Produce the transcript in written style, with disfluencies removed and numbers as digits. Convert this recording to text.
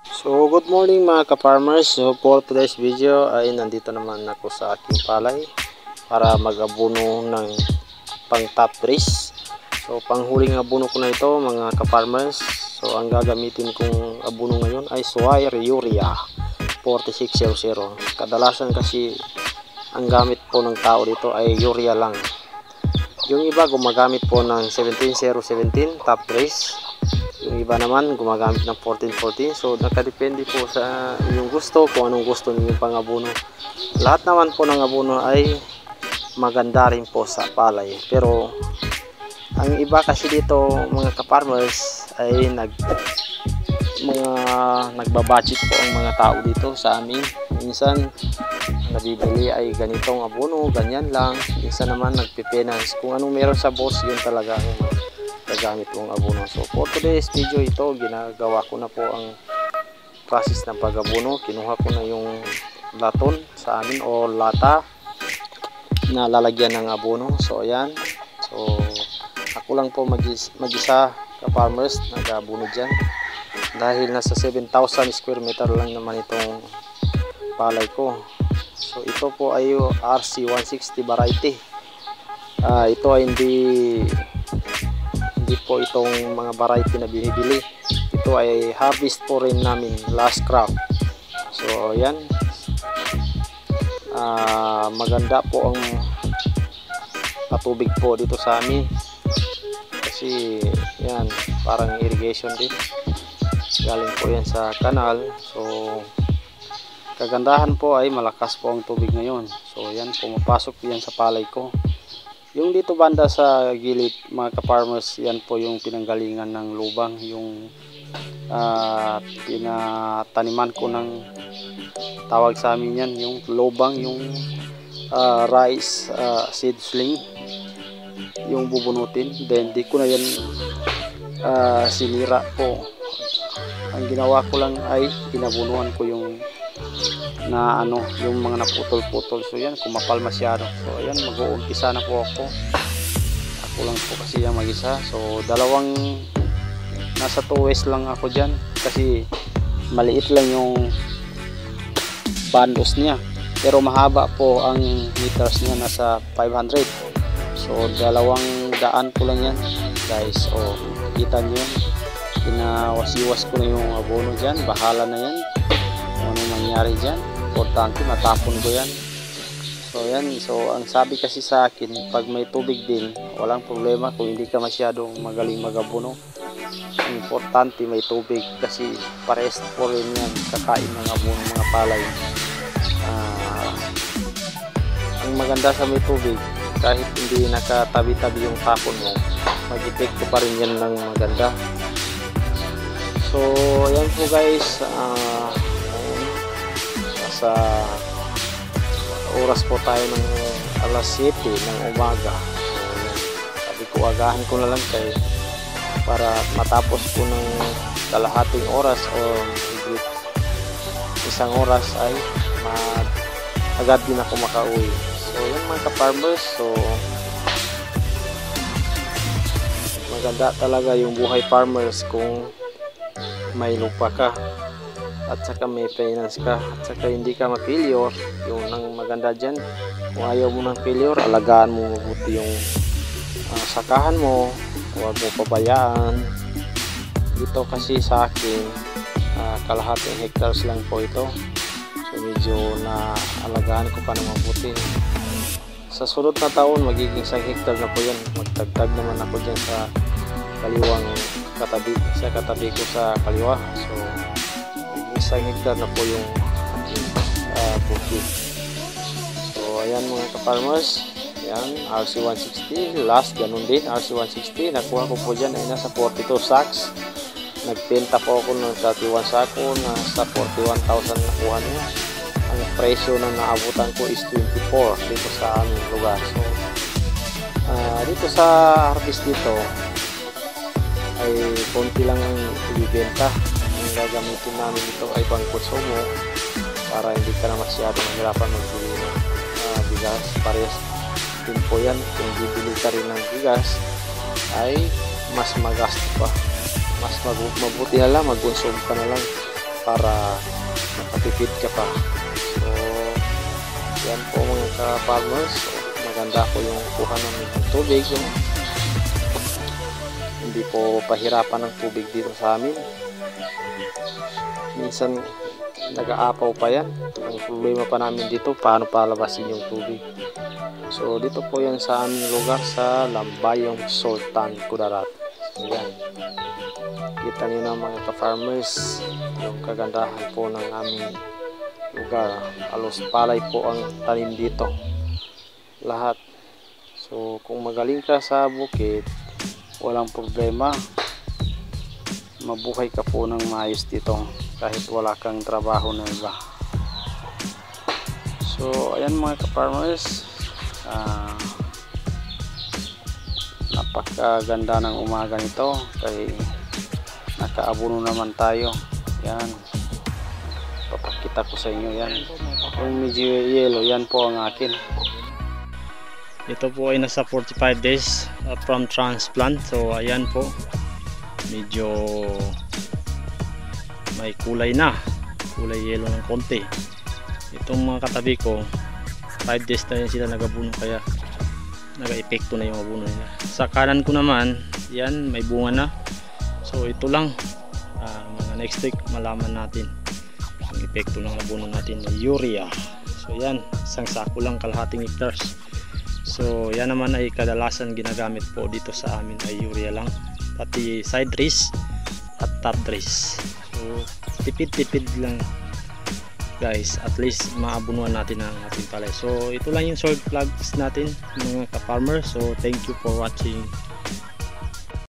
So good morning mga ka-farmers. So for today's video ay nandito naman ako sa aking palay para mag-abono ng pang top dress. So panghuling abono ko na ito mga ka-farmers. So ang gagamitin kong abono ngayon ay Swire Urea 4600. Kadalasan kasi ang gamit po ng tao dito ay urea lang. Yung iba gumagamit po ng 17017 top dress. Yung iba naman gumagamit ng 1414. So nakadepende po sa inyong gusto kung anong gusto niyo pang abono. Lahat naman po ng abono ay maganda rin po sa palay. Pero ang iba kasi dito mga ka-farmers ay nagbabudget po ang mga tao dito sa amin. Minsan nabibili ay ganitong abono, ganyan lang. Minsan naman nagpipenance. Kung anong meron sa boss, yun talaga ang gagamit kong abono. So for today's video ito, ginagawa ko na po ang process ng pag-abono. Kinuha ko na yung laton sa amin o lata na lalagyan ng abono. So ayan. So ako lang po mag-isa ka-farmers nag-abono dyan. Dahil nasa 7,000 square meter lang naman itong palay ko. So ito po ay RC160 variety. Ito ay hindi po itong mga variety na binibili. Ito ay harvest po rin namin last crop. So yan, maganda po ang patubig po dito sa amin kasi yan parang irrigation din, galing po yan sa kanal. So kagandahan po ay malakas po ang tubig ngayon. So yan, pumapasok yan sa palay ko. Yung dito banda sa gilid mga ka-farmers, yan po yung pinanggalingan ng lubang, yung pinataniman ko ng tawag sa amin yan, yung lubang, yung rice seed sling, yung bubunutin. Then di ko na yan sinira po. Ang ginawa ko lang ay pinabunuan ko yung yung mga naputol-putol. So yan, kumapal masyado. So ayan, mag-uumpisa na po ako. Ako lang po kasi yung mag-isa. So nasa 2 ways lang ako dyan kasi maliit lang yung bandos niya, pero mahaba po ang meters niya, nasa 500. So 200 po lang yan guys. O kita nyo yan, pinawasiwas ko na yung abono dyan. Bahala na yan ano nangyari dyan, importante matapon ko yan. So yan, so ang sabi kasi sa akin, pag may tubig din walang problema kung hindi ka masyadong magaling mag-abono. Ang importante may tubig kasi pares po rin yan kakain ng abono mga palay. Ang maganda sa may tubig, kahit hindi nakatabi-tabi yung tapon mo, mag-epekto pa rin yan ng maganda. So yan po guys, sa oras po tayo ng alas 7 ng umaga. So sabi ko agahan ko na lang kayo para matapos po ng kalahating oras o higit isang oras ay agad din ako makauwi. So yan mga ka-farmers, so maganda talaga yung buhay farmers kung may lupa ka at saka may finance ka, at saka hindi ka ma-failure. Yung nang maganda dyan, kung ayaw mo ng failure, alagaan mo mabuti yung sakahan mo, huwag mo pabayaan. Dito kasi sa akin, kalahating hectares lang po ito. So medyo alagaan ko pa ng mabuti. Sa sunod na taon, magiging 1 hectare na po yan. Magtagtag naman ako dyan sa kaliwang katabi ko sa kaliwa. So 1 hectare na po yung bukid. So ayan mga ka-farmers, yan RC160 last, ganun din RC160. Nakuha ko po dyan ay nasa 42 sacks. Nagpenta po ako ng 31 sako, nasa 41,000 nakuha niya. Ang presyo na naabutan ko is 24 dito sa aming lugar. So dito sa harvest dito ay konti lang ang ibibenta. Ang gagamitin namin ito ay pang konsumo para hindi ka na masyadong mahirapan magbili ng bigas. Parehas din po yan, kung bibili ka rin ng bigas ay mas magasto pa. Mas mabuti na lang mag-consume ka na lang para makatipid ka pa. So yan po mga ka-farmers. So, maganda po yung kuha namin ng tubig. Hindi po pahirapan ng tubig dito sa amin. Minsan nag-aapaw pa yan. Ang problema pa namin dito, paano palabasin yung tubig. So dito po yan sa aming lugar sa Lambayong Sultan Kudarat. So yan, kita nyo na mga ka-farmers yung kagandahan po ng aming lugar. Halos palay po ang tanim dito lahat. So kung magaling ka sa bukid, walang problema, mabuhay ka po ng maayos dito kahit wala kang trabaho na iba. So ayan mga ka-farmers, napakaganda ng umaga nito kay nakaabuno naman tayo. Yan, papakita ko sa inyo yan. Yung medyo yellow, yan po ang akin. Ito po ay nasa 45 days from transplant. So ayan po, medyo may kulay na, kulay yellow ng konti. Itong mga katabi ko 5 days na sila nagabuno, kaya naga-epekto na yung abuno nila. Sa kanan ko naman, yan, may bunga na. So ito lang, mga next week malaman natin ang epekto ng abuno natin ng urea. So yan, isang sako lang, kalahating hectares. So yan naman ay kadalasan ginagamit po dito sa amin ay urea lang, pati side dress at top dress. So tipid-tipid lang guys, at least maabunuan natin ang ating palay. So ito lang yung soil plugs natin mga ka-farmer. So thank you for watching.